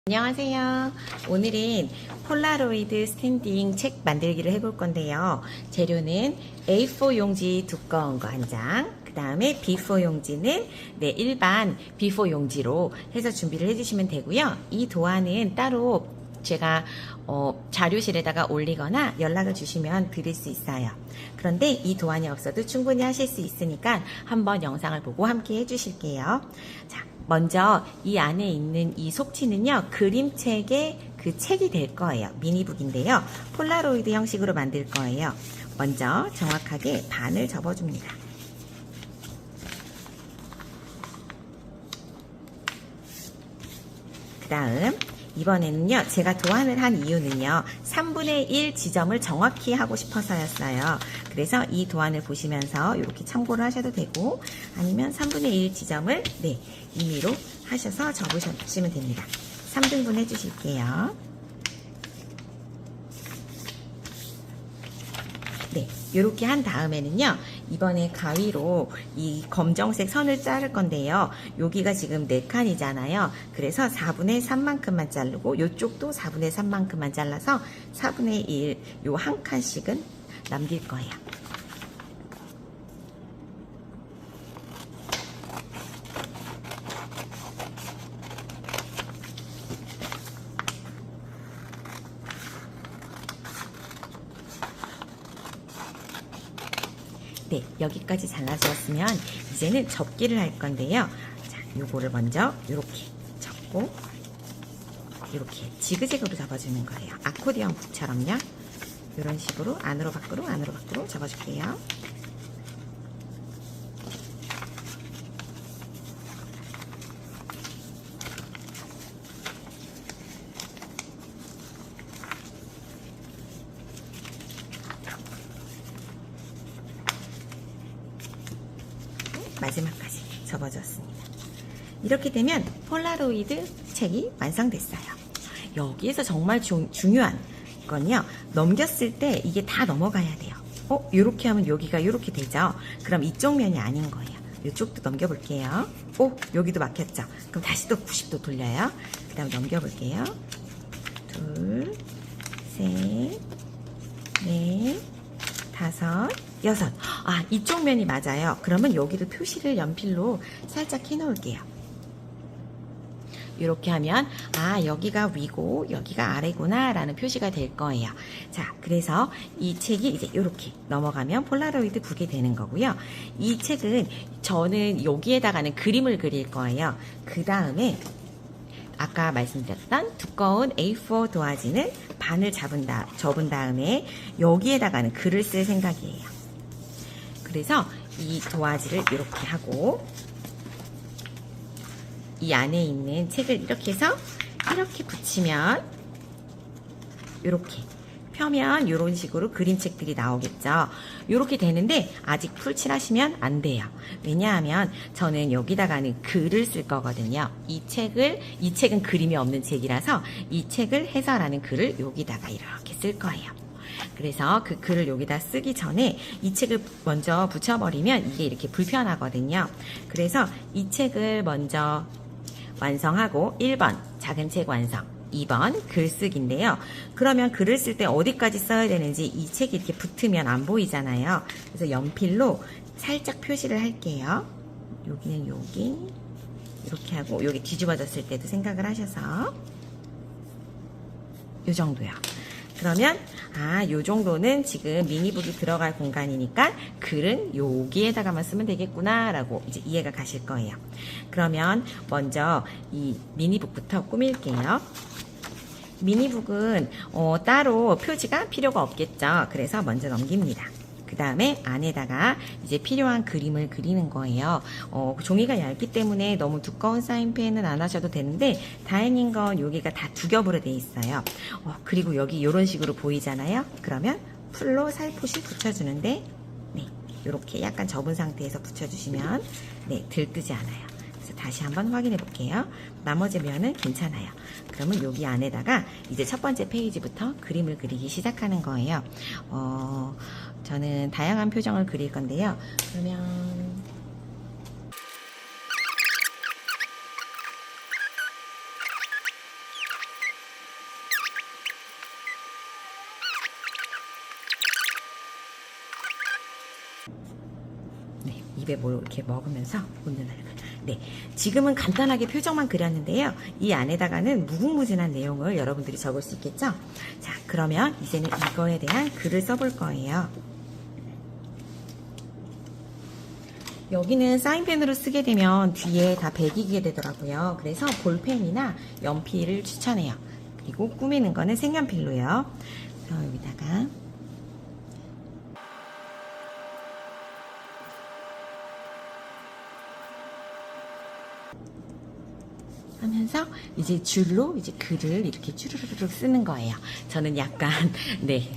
안녕하세요. 오늘은 폴라로이드 스탠딩 책 만들기를 해볼 건데요. 재료는 A4 용지 두꺼운 거 한 장, 그 다음에 B4 용지는 일반 B4 용지로 해서 준비를 해주시면 되고요. 이 도안은 따로 제가 자료실에다가 올리거나 연락을 주시면 드릴 수 있어요. 그런데 이 도안이 없어도 충분히 하실 수 있으니까 한번 영상을 보고 함께 해주실게요. 자, 먼저 이 안에 있는 이 속지는요, 그림책의 그 책이 될 거예요. 미니북인데요. 폴라로이드 형식으로 만들 거예요. 먼저 정확하게 반을 접어줍니다. 그 다음 이번에는요, 제가 도안을 한 이유는요, 3분의 1 지점을 정확히 하고 싶어서였어요. 그래서 이 도안을 보시면서 이렇게 참고를 하셔도 되고, 아니면 3분의 1 지점을 임의로 하셔서 접으시면 됩니다. 3등분 해주실게요. 이렇게 한 다음에는요, 이번에 가위로 이 검정색 선을 자를 건데요. 여기가 지금 4칸이잖아요. 그래서 4분의 3만큼만 자르고 이쪽도 4분의 3만큼만 잘라서 4분의 1, 요 한 칸씩은 남길 거예요. 여기까지 잘라주었으면 이제는 접기를 할 건데요. 자, 요거를 먼저 이렇게 접고 이렇게 지그재그로 접어주는 거예요. 아코디언 북처럼요. 이런 식으로 안으로 밖으로 안으로 밖으로 접어줄게요. 마지막까지 접어줬습니다. 이렇게 되면 폴라로이드 책이 완성됐어요. 여기에서 정말 중요한 건요, 넘겼을 때 이게 다 넘어가야 돼요. 이렇게 하면 여기가 이렇게 되죠. 그럼 이쪽 면이 아닌 거예요. 이쪽도 넘겨볼게요. 여기도 막혔죠. 그럼 다시 또 90도 돌려요. 그 다음 넘겨볼게요. 둘, 셋, 넷, 다섯, 여섯. 이쪽 면이 맞아요. 그러면 여기도 표시를 연필로 살짝 해놓을게요. 이렇게 하면 여기가 위고 여기가 아래구나 라는 표시가 될 거예요. 자, 그래서 이 책이 이제 이렇게 넘어가면 폴라로이드 북이 되는 거고요. 이 책은 저는 여기에다가는 그림을 그릴 거예요. 그 다음에 아까 말씀드렸던 두꺼운 A4 도화지는 반을 접은 다음에 여기에다가는 글을 쓸 생각이에요. 그래서 이 도화지를 이렇게 하고 이 안에 있는 책을 이렇게 해서 이렇게 붙이면 이렇게 펴면 이런 식으로 그림책들이 나오겠죠. 이렇게 되는데 아직 풀칠하시면 안 돼요. 왜냐하면 저는 여기다가는 글을 쓸 거거든요. 이 책은 그림이 없는 책이라서 이 책을 해설하는 글을 여기다가 이렇게 쓸 거예요. 그래서 그 글을 여기다 쓰기 전에 이 책을 먼저 붙여버리면 이게 이렇게 불편하거든요. 그래서 이 책을 먼저 완성하고 1번 작은 책 완성, 2번 글쓰기인데요. 그러면 글을 쓸 때 어디까지 써야 되는지 이 책이 이렇게 붙으면 안 보이잖아요. 그래서 연필로 살짝 표시를 할게요. 여기는 여기 이렇게 하고 여기 뒤집어졌을 때도 생각을 하셔서 이 정도요. 그러면 요 정도는 지금 미니북이 들어갈 공간이니까 글은 여기에다가만 쓰면 되겠구나 라고 이제 이해가 가실 거예요. 그러면 먼저 이 미니북부터 꾸밀게요. 미니북은 따로 표지가 필요가 없겠죠. 그래서 먼저 넘깁니다. 그 다음에 안에다가 이제 필요한 그림을 그리는 거예요. 종이가 얇기 때문에 너무 두꺼운 사인펜은 안 하셔도 되는데 다행인 건 여기가 다 두 겹으로 돼 있어요. 그리고 여기 이런 식으로 보이잖아요. 그러면 풀로 살포시 붙여주는데 이렇게 약간 접은 상태에서 붙여주시면 들뜨지 않아요. 그래서 다시 한번 확인해 볼게요. 나머지 면은 괜찮아요. 그러면 여기 안에다가 이제 첫 번째 페이지부터 그림을 그리기 시작하는 거예요. 저는 다양한 표정을 그릴 건데요. 그러면 입에 뭘 이렇게 먹으면서 웃는 얼굴. 네, 지금은 간단하게 표정만 그렸는데요. 이 안에다가는 무궁무진한 내용을 여러분들이 적을 수 있겠죠? 자, 그러면 이제는 이거에 대한 글을 써볼 거예요. 여기는 사인펜으로 쓰게 되면 뒤에 다 배기게 되더라고요. 그래서 볼펜이나 연필을 추천해요. 그리고 꾸미는 거는 색연필로요. 그래서 여기다가 하면서 이제 줄로 이제 글을 이렇게 쭈르르륵 쓰는 거예요. 저는 약간 네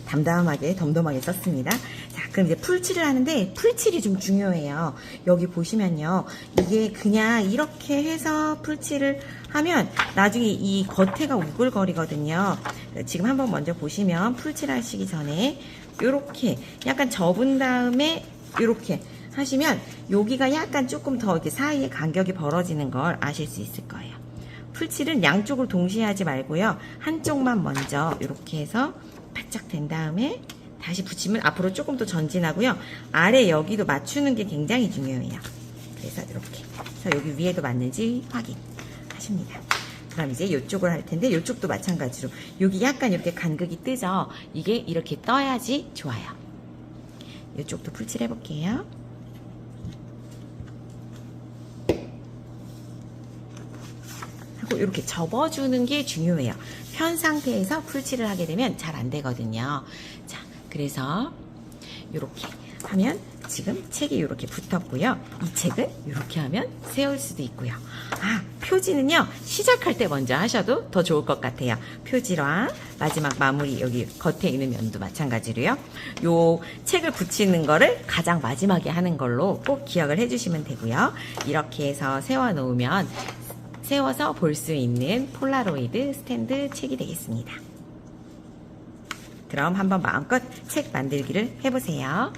담담하게 덤덤하게 썼습니다. 자, 그럼 이제 풀칠을 하는데 풀칠이 좀 중요해요. 여기 보시면요, 이게 그냥 이렇게 해서 풀칠을 하면 나중에 이 겉에가 우글거리거든요. 지금 한번 먼저 보시면 풀칠하시기 전에 이렇게 약간 접은 다음에 이렇게 하시면 여기가 약간 조금 더 이렇게 사이에 간격이 벌어지는 걸 아실 수 있을 거예요. 풀칠은 양쪽을 동시에 하지 말고요. 한쪽만 먼저 이렇게 해서 바짝 된 다음에 다시 붙이면 앞으로 조금 더 전진하고요. 아래 여기도 맞추는 게 굉장히 중요해요. 그래서 이렇게 해서 여기 위에도 맞는지 확인하십니다. 그럼 이제 이쪽을 할 텐데 이쪽도 마찬가지로 여기 약간 이렇게 간극이 뜨죠. 이게 이렇게 떠야지 좋아요. 이쪽도 풀칠해 볼게요. 하고 이렇게 접어주는 게 중요해요. 편 상태에서 풀칠을 하게 되면 잘 안 되거든요. 자, 그래서 이렇게 하면 지금 책이 이렇게 붙었고요. 이 책은 이렇게 하면 세울 수도 있고요. 아, 표지는요, 시작할 때 먼저 하셔도 더 좋을 것 같아요. 표지랑 마지막 마무리 여기 겉에 있는 면도 마찬가지로요. 요 책을 붙이는 거를 가장 마지막에 하는 걸로 꼭 기억을 해주시면 되고요. 이렇게 해서 세워 놓으면 세워서 볼 수 있는 폴라로이드 스탠드 책이 되겠습니다. 그럼 한번 마음껏 책 만들기를 해보세요.